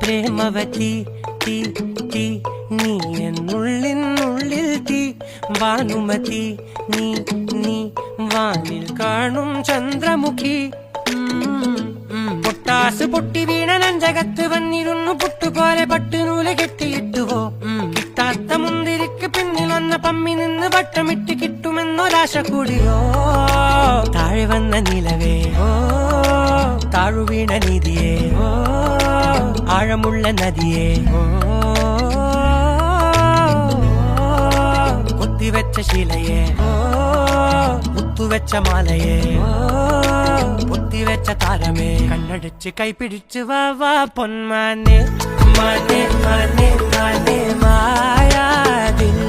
പ്രേമവതി തീ തീ നീ എന്നുള്ളിനുള്ളിൽ തീ ഭാനുമതി നീ നീ വാനിൽ കാണും ചന്ദ്രമുഖി പൊട്ടാസ് പൊട്ടി വീണ നഞ്ചകത്ത് വന്നിരുന്നു പുട്ടുപോലെ പട്ടുനൂല് കെട്ടിയിട്ടുവോ കിട്ടാത്ത മുന്തിരിക്ക് പിന്നിൽ വന്ന പമ്മി നിന്ന് വട്ടമിട്ട് കിട്ടുമെന്നൊരാശ കൂടിയോ താഴെ വന്ന നിലവേ ഓ താഴുവീണ നിധിയേ ഓ ആഴമുള്ള നദിയേ ഓ കൊത്തിവെച്ച ശിലയേ ഓ മുത്തുവെച്ച മാലയേ ഓ പൊത്തിവെച്ച താരമേ കണ്ണടിച്ച് കൈപിടിച്ച് വാ വാ പൊന്മാനെ മാനെ മാനെ മാനെ മായാ ദിൽ